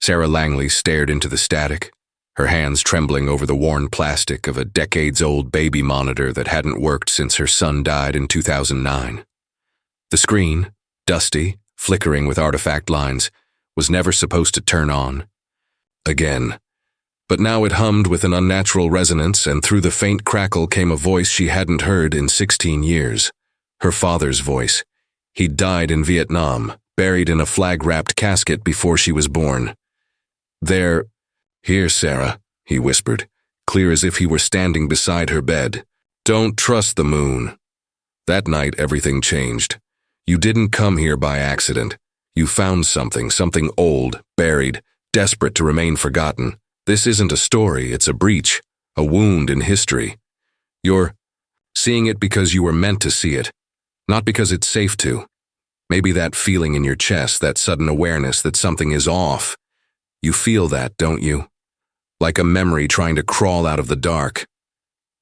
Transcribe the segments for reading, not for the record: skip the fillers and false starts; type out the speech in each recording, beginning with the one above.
Sarah Langley stared into the static, her hands trembling over the worn plastic of a decades-old baby monitor that hadn't worked since her son died in 2009. The screen, dusty, flickering with artifact lines, was never supposed to turn on. Again. But now it hummed with an unnatural resonance, and through the faint crackle came a voice she hadn't heard in 16 years. Her father's voice. He'd died in Vietnam, buried in a flag-wrapped casket before she was born. Here, Sarah, he whispered, clear as if he were standing beside her bed. Don't trust the moon. That night everything changed. You didn't come here by accident. You found something old, buried, desperate to remain forgotten. This isn't a story, it's a breach, a wound in history. You're seeing it because you were meant to see it, not because it's safe to. Maybe that feeling in your chest, that sudden awareness that something is off. You feel that, don't you? Like a memory trying to crawl out of the dark.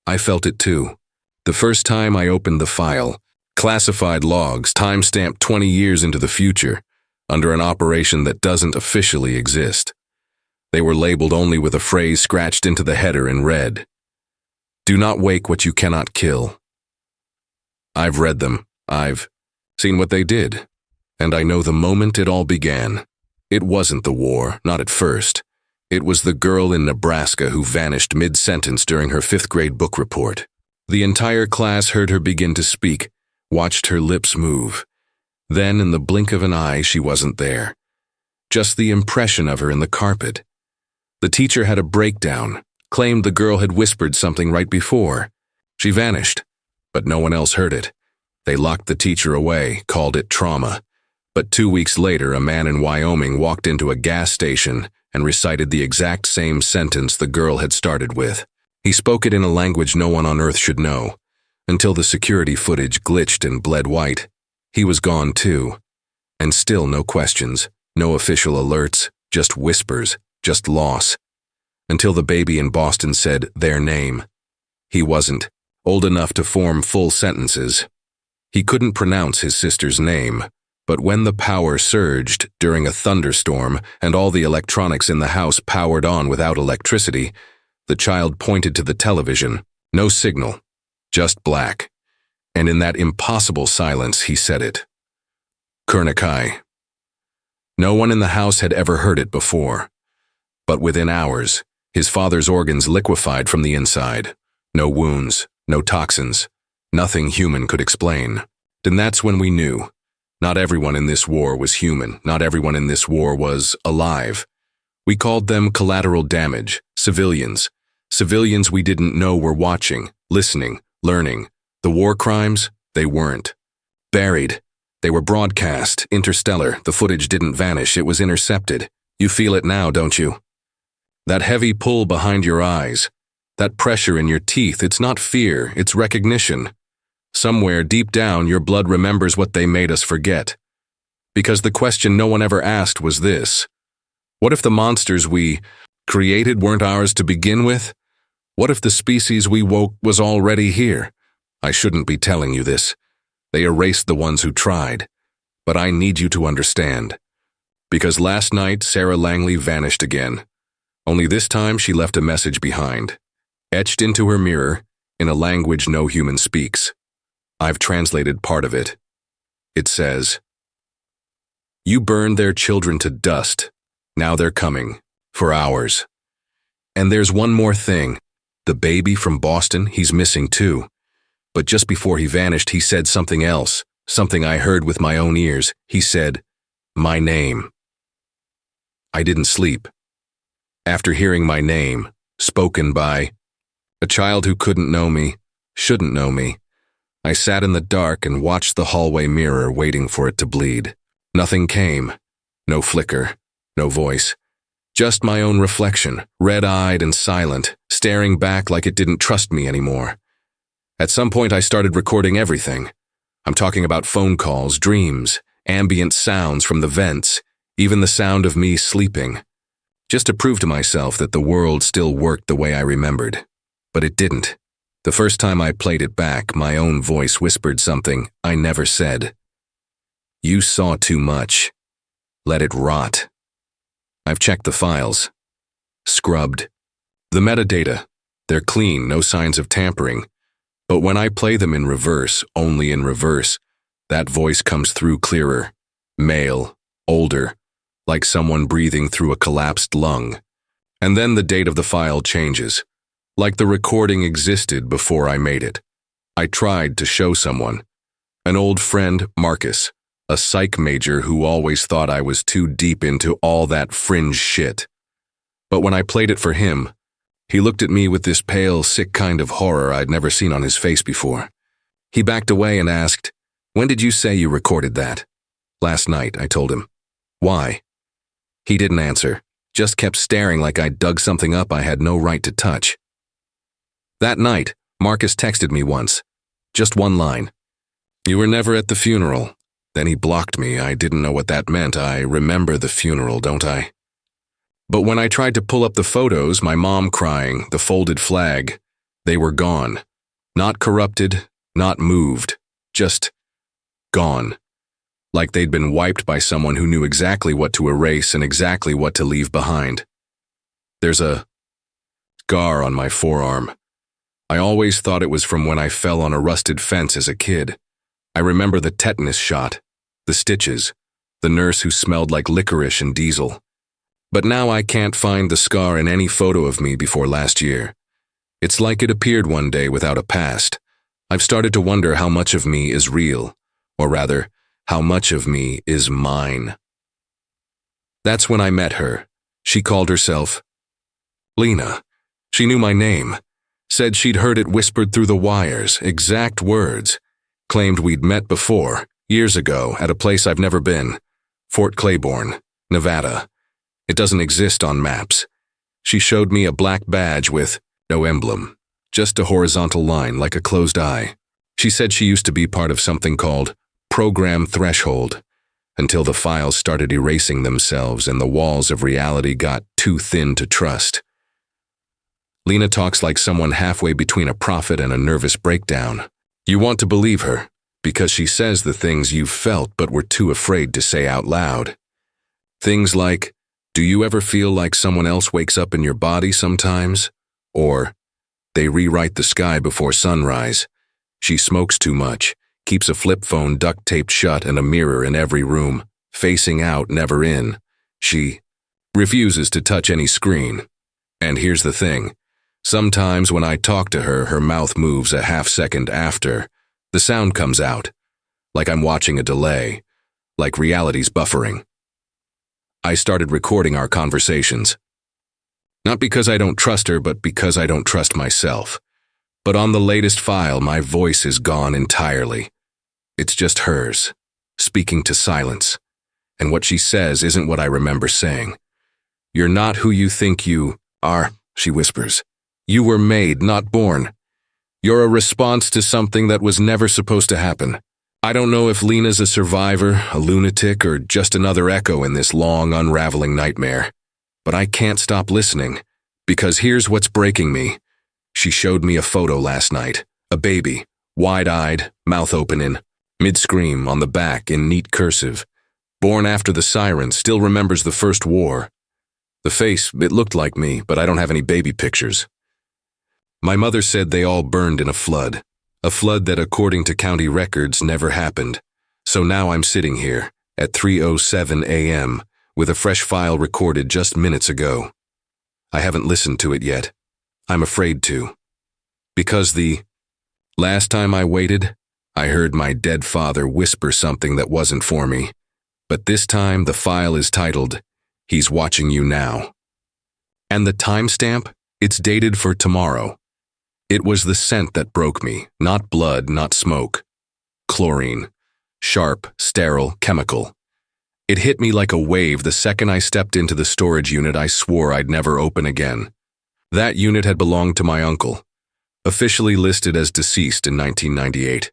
I felt it too. The first time I opened the file, classified logs, time-stamped 20 years into the future, under an operation that doesn't officially exist. They were labeled only with a phrase scratched into the header in red. Do not wake what you cannot kill. I've read them. I've seen what they did. And I know the moment it all began. It wasn't the war, not at first. It was the girl in Nebraska who vanished mid-sentence during her 5th grade book report. The entire class heard her begin to speak, watched her lips move. Then, in the blink of an eye, she wasn't there. Just the impression of her in the carpet. The teacher had a breakdown, claimed the girl had whispered something right before. She vanished, but no one else heard it. They locked the teacher away, called it trauma. But 2 weeks later, a man in Wyoming walked into a gas station and recited the exact same sentence the girl had started with. He spoke it in a language no one on Earth should know, until the security footage glitched and bled white. He was gone too. And still no questions, no official alerts, just whispers, just loss. Until the baby in Boston said their name. He wasn't old enough to form full sentences. He couldn't pronounce his sister's name. But when the power surged during a thunderstorm and all the electronics in the house powered on without electricity, the child pointed to the television. No signal, just black. And in that impossible silence, he said it. Kurnakai. No one in the house had ever heard it before. But within hours, his father's organs liquefied from the inside. No wounds, no toxins, nothing human could explain. And that's when we knew. Not everyone in this war was human. Not everyone in this war was alive. We called them collateral damage, civilians. Civilians we didn't know were watching, listening, learning. The war crimes, they weren't. Buried. They were broadcast, interstellar. The footage didn't vanish, it was intercepted. You feel it now, don't you? That heavy pull behind your eyes. That pressure in your teeth, it's not fear, it's recognition. Somewhere deep down, your blood remembers what they made us forget. Because the question no one ever asked was this. What if the monsters we created weren't ours to begin with? What if the species we woke was already here? I shouldn't be telling you this. They erased the ones who tried. But I need you to understand. Because last night, Sarah Langley vanished again. Only this time she left a message behind, etched into her mirror in a language no human speaks. I've translated part of it. It says, "You burned their children to dust. Now they're coming. For hours. And there's one more thing. The baby from Boston, he's missing too. But just before he vanished, he said something else, something I heard with my own ears. He said, my name. I didn't sleep. After hearing my name, spoken by a child who couldn't know me, shouldn't know me, I sat in the dark and watched the hallway mirror waiting for it to bleed. Nothing came. No flicker. No voice. Just my own reflection, red-eyed and silent, staring back like it didn't trust me anymore. At some point I started recording everything. I'm talking about phone calls, dreams, ambient sounds from the vents, even the sound of me sleeping. Just to prove to myself that the world still worked the way I remembered. But it didn't. The first time I played it back, my own voice whispered something I never said. You saw too much. Let it rot. I've checked the files. Scrubbed. The metadata. They're clean, no signs of tampering. But when I play them in reverse, only in reverse, that voice comes through clearer. Male, older, like someone breathing through a collapsed lung. And then the date of the file changes, like the recording existed before I made it. I tried to show someone. An old friend, Marcus, a psych major who always thought I was too deep into all that fringe shit. But when I played it for him, he looked at me with this pale, sick kind of horror I'd never seen on his face before. He backed away and asked, "When did you say you recorded that?" "Last night," I told him. "Why?" He didn't answer, just kept staring like I'd dug something up I had no right to touch. That night, Marcus texted me once. Just one line. "You were never at the funeral." Then he blocked me. I didn't know what that meant. I remember the funeral, don't I? But when I tried to pull up the photos, my mom crying, the folded flag, they were gone. Not corrupted, not moved, just gone. Like they'd been wiped by someone who knew exactly what to erase and exactly what to leave behind. There's a scar on my forearm. I always thought it was from when I fell on a rusted fence as a kid. I remember the tetanus shot, the stitches, the nurse who smelled like licorice and diesel. But now I can't find the scar in any photo of me before last year. It's like it appeared one day without a past. I've started to wonder how much of me is real, or rather, how much of me is mine. That's when I met her. She called herself Lena. She knew my name. Said she'd heard it whispered through the wires, exact words. Claimed we'd met before, years ago, at a place I've never been. Fort Claiborne, Nevada. It doesn't exist on maps. She showed me a black badge with no emblem, just a horizontal line like a closed eye. She said she used to be part of something called Program Threshold, until the files started erasing themselves and the walls of reality got too thin to trust. Lena talks like someone halfway between a prophet and a nervous breakdown. You want to believe her, because she says the things you've felt but were too afraid to say out loud. Things like, do you ever feel like someone else wakes up in your body sometimes? Or, they rewrite the sky before sunrise. She smokes too much, keeps a flip phone duct-taped shut and a mirror in every room, facing out, never in. She refuses to touch any screen. And here's the thing. Sometimes when I talk to her, her mouth moves a half-second after. The sound comes out, like I'm watching a delay, like reality's buffering. I started recording our conversations. Not because I don't trust her, but because I don't trust myself. But on the latest file, my voice is gone entirely. It's just hers, speaking to silence. And what she says isn't what I remember saying. You're not who you think you are, she whispers. You were made, not born. You're a response to something that was never supposed to happen. I don't know if Lena's a survivor, a lunatic, or just another echo in this long, unraveling nightmare. But I can't stop listening, because here's what's breaking me. She showed me a photo last night. A baby, wide-eyed, mouth opening, mid-scream, on the back in neat cursive. Born after the siren, still remembers the first war. The face, it looked like me, but I don't have any baby pictures. My mother said they all burned in a flood that according to county records never happened. So now I'm sitting here at 3:07 a.m. with a fresh file recorded just minutes ago. I haven't listened to it yet. I'm afraid to. Because the last time I waited, I heard my dead father whisper something that wasn't for me. But this time the file is titled, He's Watching You Now. And the timestamp? It's dated for tomorrow. It was the scent that broke me, not blood, not smoke. Chlorine. Sharp, sterile, chemical. It hit me like a wave the second I stepped into the storage unit I swore I'd never open again. That unit had belonged to my uncle, officially listed as deceased in 1998.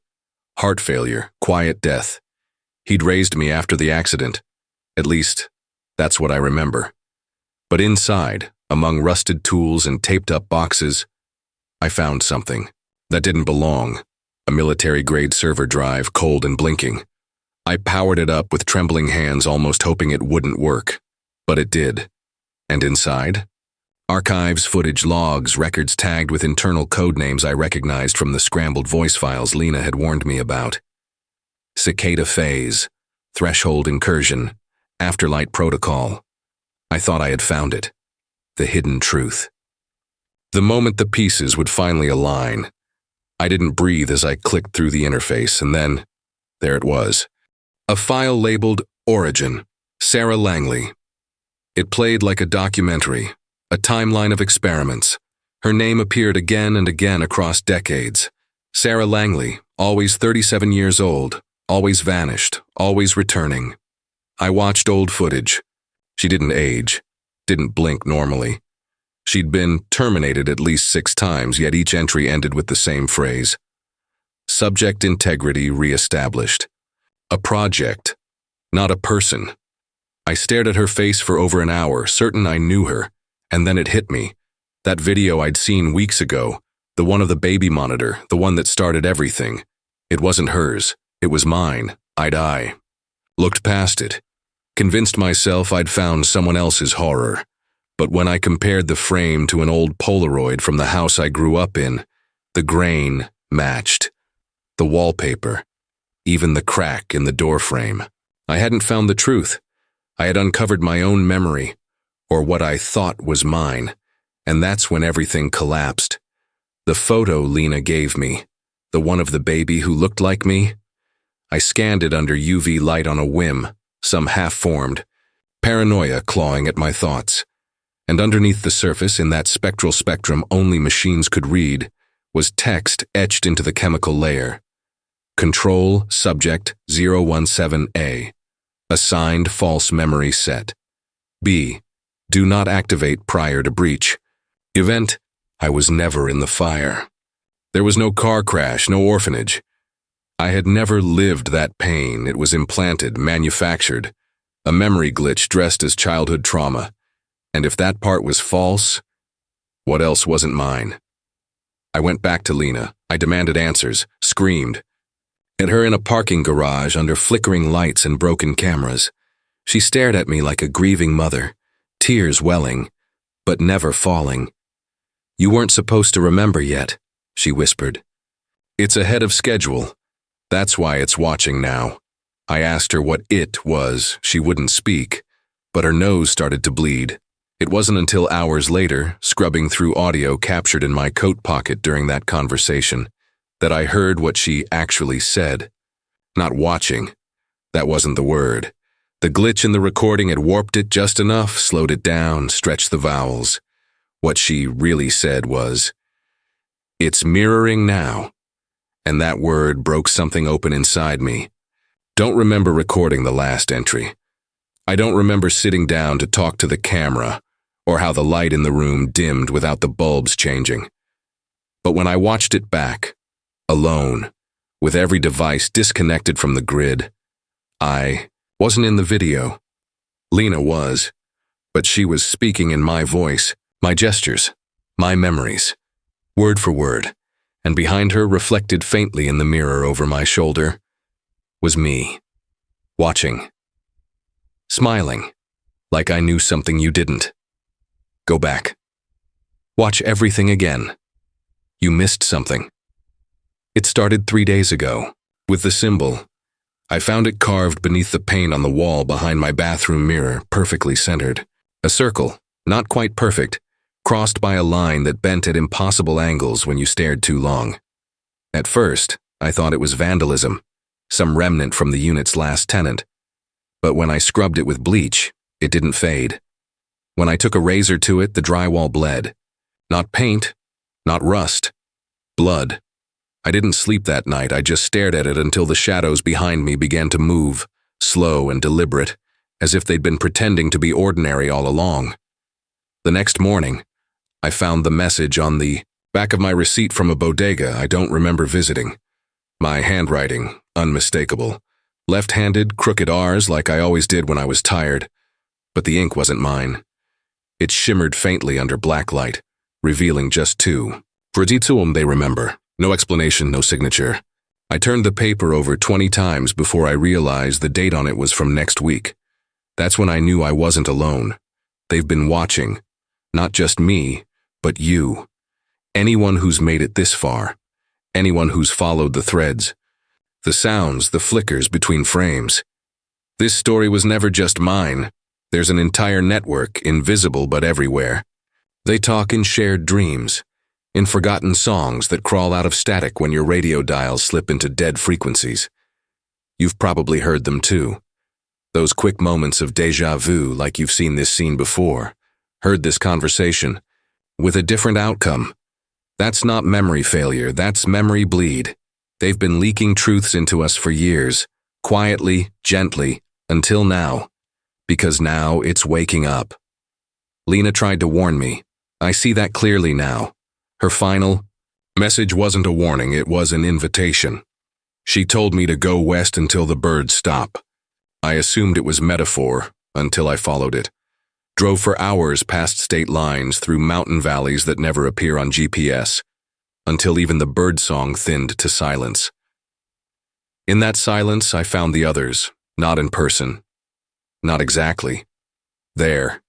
Heart failure, quiet death. He'd raised me after the accident. At least, that's what I remember. But inside, among rusted tools and taped-up boxes, I found something that didn't belong. A military-grade server drive, cold and blinking. I powered it up with trembling hands, almost hoping it wouldn't work. But it did. And inside? Archives, footage, logs, records tagged with internal code names I recognized from the scrambled voice files Lena had warned me about. Cicada phase, threshold incursion, afterlight protocol. I thought I had found it. The hidden truth. The moment the pieces would finally align, I didn't breathe as I clicked through the interface, and then, there it was. A file labeled Origin, Sarah Langley. It played like a documentary, a timeline of experiments. Her name appeared again and again across decades. Sarah Langley, always 37 years old, always vanished, always returning. I watched old footage. She didn't age, didn't blink normally. She'd been terminated at least 6 times, yet each entry ended with the same phrase. Subject integrity reestablished. A project, not a person. I stared at her face for over an hour, certain I knew her, and then it hit me. That video I'd seen weeks ago, the one of the baby monitor, the one that started everything. It wasn't hers, it was mine. I looked past it, convinced myself I'd found someone else's horror. But when I compared the frame to an old Polaroid from the house I grew up in, the grain matched. The wallpaper, even the crack in the doorframe. I hadn't found the truth. I had uncovered my own memory, or what I thought was mine, and that's when everything collapsed. The photo Lena gave me, the one of the baby who looked like me, I scanned it under UV light on a whim, some half-formed, paranoia clawing at my thoughts. And underneath the surface, in that spectral spectrum only machines could read, was text etched into the chemical layer. Control Subject 017A. Assigned false memory set. B. Do not activate prior to breach. Event: I was never in the fire. There was no car crash, no orphanage. I had never lived that pain. It was implanted, manufactured. A memory glitch dressed as childhood trauma. And if that part was false, what else wasn't mine? I went back to Lena. I demanded answers, screamed. At her in a parking garage under flickering lights and broken cameras. She stared at me like a grieving mother, tears welling, but never falling. You weren't supposed to remember yet, she whispered. It's ahead of schedule. That's why it's watching now. I asked her what it was. She wouldn't speak, but her nose started to bleed. It wasn't until hours later, scrubbing through audio captured in my coat pocket during that conversation, that I heard what she actually said. Not watching. That wasn't the word. The glitch in the recording had warped it just enough, slowed it down, stretched the vowels. What she really said was, "It's mirroring now." And that word broke something open inside me. Don't remember recording the last entry. I don't remember sitting down to talk to the camera, or how the light in the room dimmed without the bulbs changing. But when I watched it back, alone, with every device disconnected from the grid, I wasn't in the video. Lena was, but she was speaking in my voice, my gestures, my memories, word for word, and behind her, reflected faintly in the mirror over my shoulder, was me, watching, smiling, like I knew something you didn't. Go back. Watch everything again. You missed something. It started 3 days ago, with the symbol. I found it carved beneath the paint on the wall behind my bathroom mirror, perfectly centered. A circle, not quite perfect, crossed by a line that bent at impossible angles when you stared too long. At first, I thought it was vandalism, some remnant from the unit's last tenant. But when I scrubbed it with bleach, it didn't fade. When I took a razor to it, the drywall bled. Not paint, not rust, blood. I didn't sleep that night. I just stared at it until the shadows behind me began to move, slow and deliberate, as if they'd been pretending to be ordinary all along. The next morning, I found the message on the back of my receipt from a bodega I don't remember visiting. My handwriting, unmistakable. Left-handed, crooked R's like I always did when I was tired. But the ink wasn't mine. It shimmered faintly under black light, revealing just 2. Fujitsuum they remember. No explanation, no signature. I turned the paper over 20 times before I realized the date on it was from next week. That's when I knew I wasn't alone. They've been watching. Not just me, but you. Anyone who's made it this far. Anyone who's followed the threads. The sounds, the flickers between frames. This story was never just mine. There's an entire network, invisible but everywhere. They talk in shared dreams, in forgotten songs that crawl out of static when your radio dials slip into dead frequencies. You've probably heard them too. Those quick moments of déjà vu, like you've seen this scene before, heard this conversation, with a different outcome. That's not memory failure, that's memory bleed. They've been leaking truths into us for years, quietly, gently, until now. Because now it's waking up. Lena tried to warn me. I see that clearly now. Her final message wasn't a warning, it was an invitation. She told me to go west until the birds stop. I assumed it was metaphor until I followed it. Drove for hours past state lines through mountain valleys that never appear on GPS, until even the birdsong thinned to silence. In that silence, I found the others, not in person. Not exactly. There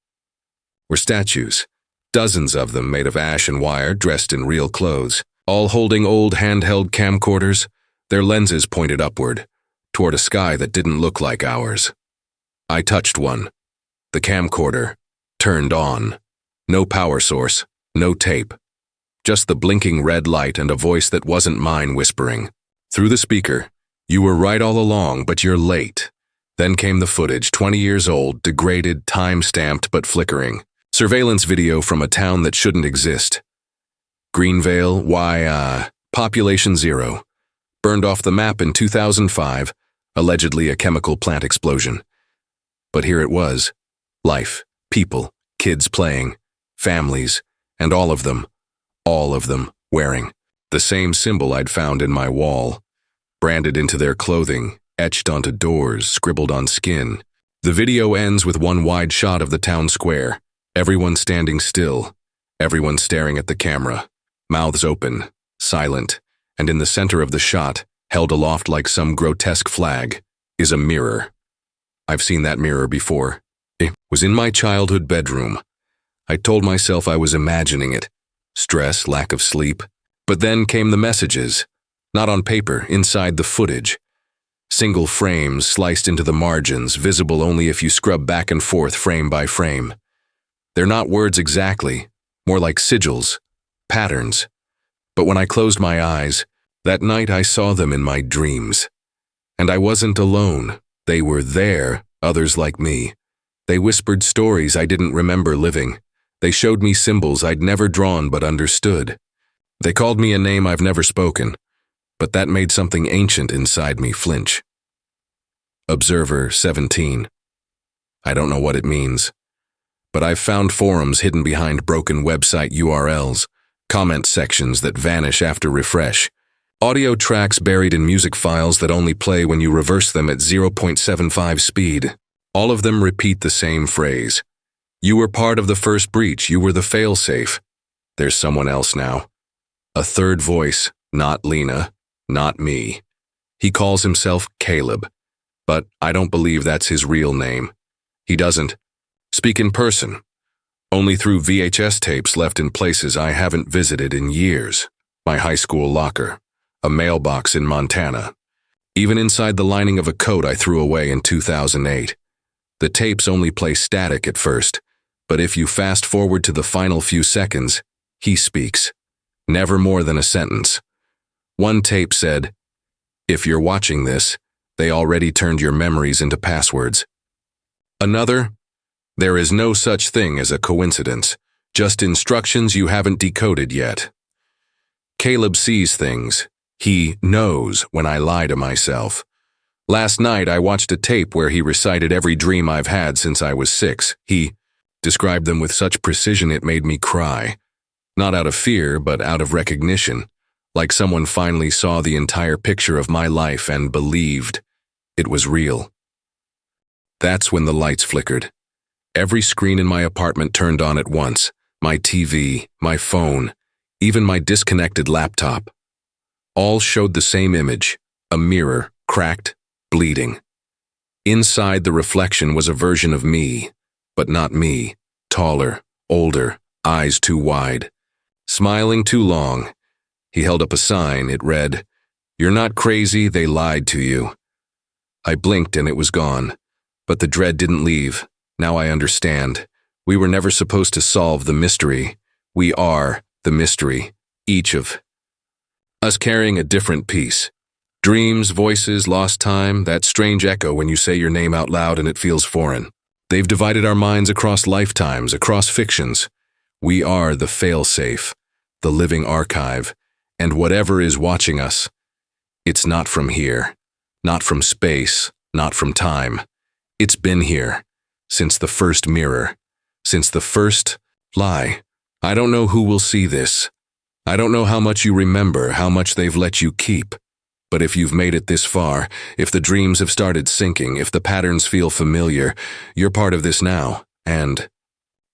were statues. Dozens of them made of ash and wire, dressed in real clothes, all holding old handheld camcorders, their lenses pointed upward, toward a sky that didn't look like ours. I touched one. The camcorder turned on. No power source, no tape. Just the blinking red light and a voice that wasn't mine whispering. Through the speaker, "You were right all along, but you're late." Then came the footage, 20 years old, degraded, time-stamped but flickering. Surveillance video from a town that shouldn't exist. Greenvale, population 0. Burned off the map in 2005, allegedly a chemical plant explosion. But here it was. Life, people, kids playing, families, and all of them wearing the same symbol I'd found in my wall, branded into their clothing, etched onto doors, scribbled on skin. The video ends with one wide shot of the town square. Everyone standing still, everyone staring at the camera, mouths open, silent, and in the center of the shot, held aloft like some grotesque flag, is a mirror. I've seen that mirror before. It was in my childhood bedroom. I told myself I was imagining it. Stress, lack of sleep. But then came the messages. Not on paper, inside the footage. Single frames sliced into the margins, visible only if you scrub back and forth frame by frame. They're not words exactly, more like sigils, patterns. But when I closed my eyes, that night I saw them in my dreams. And I wasn't alone. They were there, others like me. They whispered stories I didn't remember living. They showed me symbols I'd never drawn but understood. They called me a name I've never spoken, but that made something ancient inside me flinch. Observer 17. I don't know what it means. But I've found forums hidden behind broken website URLs, comment sections that vanish after refresh, audio tracks buried in music files that only play when you reverse them at 0.75 speed. All of them repeat the same phrase. You were part of the first breach, you were the failsafe. There's someone else now. A third voice, not Lena, not me. He calls himself Caleb, but I don't believe that's his real name. He doesn't speak in person, only through VHS tapes left in places I haven't visited in years. My high school locker, a mailbox in Montana, even inside the lining of a coat I threw away in 2008. The tapes only play static at first, but if you fast forward to the final few seconds, he speaks. Never more than a sentence. One tape said, "If you're watching this, they already turned your memories into passwords." Another, "There is no such thing as a coincidence, just instructions you haven't decoded yet." Caleb sees things. He knows when I lie to myself. Last night I watched a tape where he recited every dream I've had since I was 6. He described them with such precision it made me cry. Not out of fear, but out of recognition, like someone finally saw the entire picture of my life and believed it was real. That's when the lights flickered. Every screen in my apartment turned on at once. My TV, my phone, even my disconnected laptop. All showed the same image, a mirror, cracked, bleeding. Inside the reflection was a version of me, but not me, taller, older, eyes too wide, smiling too long. He held up a sign. It read, "You're not crazy, they lied to you." I blinked and it was gone. But the dread didn't leave. Now I understand. We were never supposed to solve the mystery. We are the mystery, each of us carrying a different piece. Dreams, voices, lost time, that strange echo when you say your name out loud and it feels foreign. They've divided our minds across lifetimes, across fictions. We are the fail-safe, the living archive, and whatever is watching us, it's not from here, not from space, not from time. It's been here, since the first mirror, since the first lie. I don't know who will see this. I don't know how much you remember, how much they've let you keep. But if you've made it this far, if the dreams have started sinking, if the patterns feel familiar, you're part of this now, and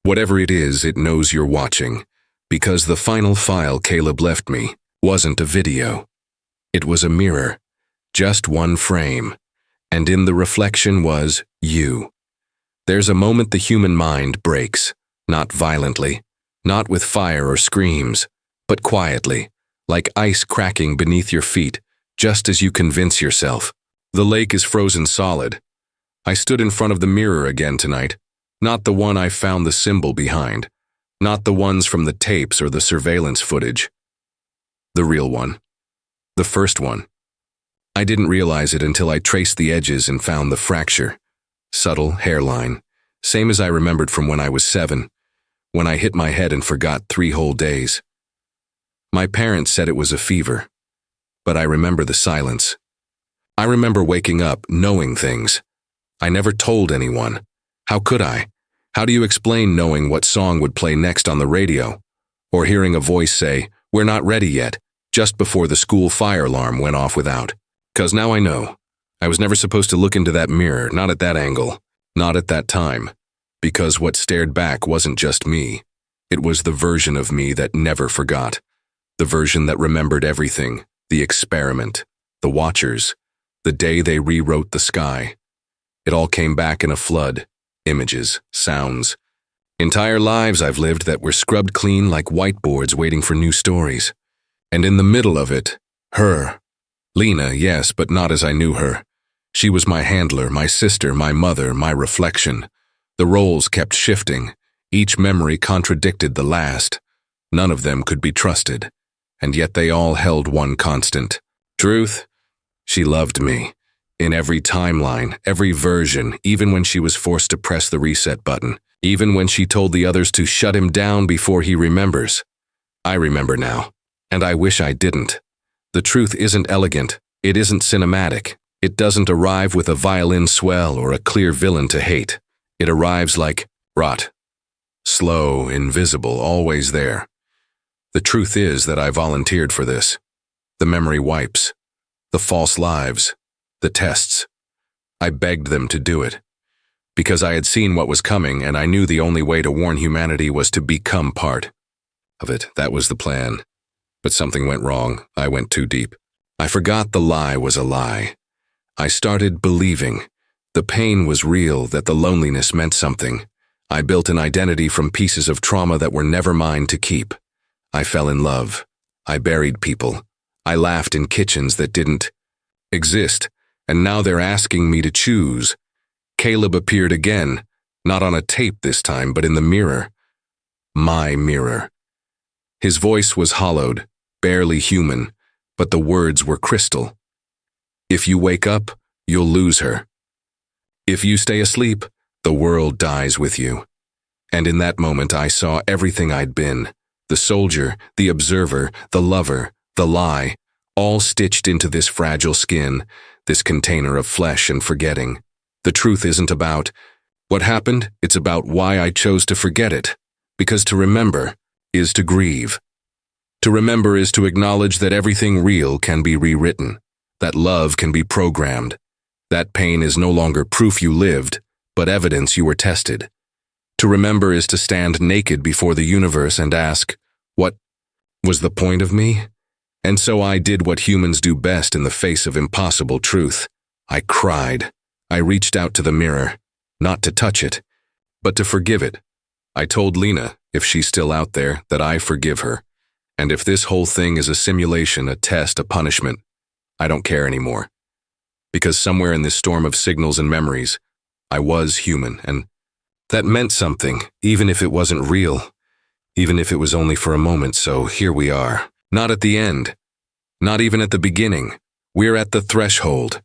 whatever it is, it knows you're watching. Because the final file Caleb left me wasn't a video. It was a mirror, just one frame, and in the reflection was you. There's a moment the human mind breaks, not violently, not with fire or screams, but quietly, like ice cracking beneath your feet, just as you convince yourself. The lake is frozen solid. I stood in front of the mirror again tonight, not the one I found the symbol behind, not the ones from the tapes or the surveillance footage. The real one. The first one. I didn't realize it until I traced the edges and found the fracture. Subtle hairline, same as I remembered from when I was 7, when I hit my head and forgot 3 whole days. My parents said it was a fever, but I remember the silence. I remember waking up, knowing things. I never told anyone. How could I? How do you explain knowing what song would play next on the radio? Or hearing a voice say, "We're not ready yet," just before the school fire alarm went off without. 'Cause now I know. I was never supposed to look into that mirror, not at that angle, not at that time. Because what stared back wasn't just me. It was the version of me that never forgot. The version that remembered everything. The experiment, the watchers, the day they rewrote the sky. It all came back in a flood. Images, sounds. Entire lives I've lived that were scrubbed clean like whiteboards waiting for new stories. And in the middle of it, her. Lena, yes, but not as I knew her. She was my handler, my sister, my mother, my reflection. The roles kept shifting. Each memory contradicted the last. None of them could be trusted. And yet they all held one constant. Truth? She loved me. In every timeline, every version, even when she was forced to press the reset button, even when she told the others to shut him down before he remembers. I remember now, and I wish I didn't. The truth isn't elegant, it isn't cinematic, it doesn't arrive with a violin swell or a clear villain to hate. It arrives like rot. Slow, invisible, always there. The truth is that I volunteered for this. The memory wipes, the false lives, the tests. I begged them to do it. Because I had seen what was coming and I knew the only way to warn humanity was to become part of it. That was the plan. But something went wrong. I went too deep. I forgot the lie was a lie. I started believing. The pain was real, that the loneliness meant something. I built an identity from pieces of trauma that were never mine to keep. I fell in love. I buried people. I laughed in kitchens that didn't exist, and now they're asking me to choose. Caleb appeared again, not on a tape this time, but in the mirror. My mirror. His voice was hollowed, barely human, but the words were crystal. If you wake up, you'll lose her. If you stay asleep, the world dies with you. And in that moment I saw everything I'd been. The soldier, the observer, the lover, the lie, all stitched into this fragile skin, this container of flesh and forgetting. The truth isn't about what happened, it's about why I chose to forget it. Because to remember is to grieve. To remember is to acknowledge that everything real can be rewritten, that love can be programmed, that pain is no longer proof you lived, but evidence you were tested. To remember is to stand naked before the universe and ask, what was the point of me? And so I did what humans do best in the face of impossible truth. I cried. I reached out to the mirror, not to touch it, but to forgive it, I told Lena, if she's still out there, that I forgive her. And if this whole thing is a simulation, a test, a punishment, I don't care anymore. Because somewhere in this storm of signals and memories, I was human, and that meant something, even if it wasn't real, even if it was only for a moment. So here we are. Not at the end, not even at the beginning. We're at the threshold,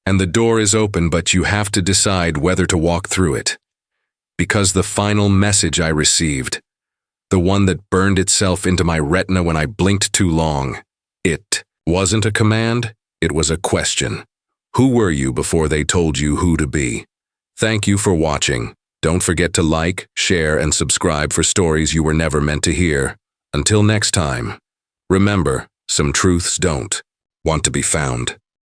and the door is open, but you have to decide whether to walk through it. Because the final message I received, the one that burned itself into my retina when I blinked too long, it wasn't a command, it was a question. Who were you before they told you who to be? Thank you for watching. Don't forget to like, share, and subscribe for stories you were never meant to hear. Until next time, remember, some truths don't want to be found.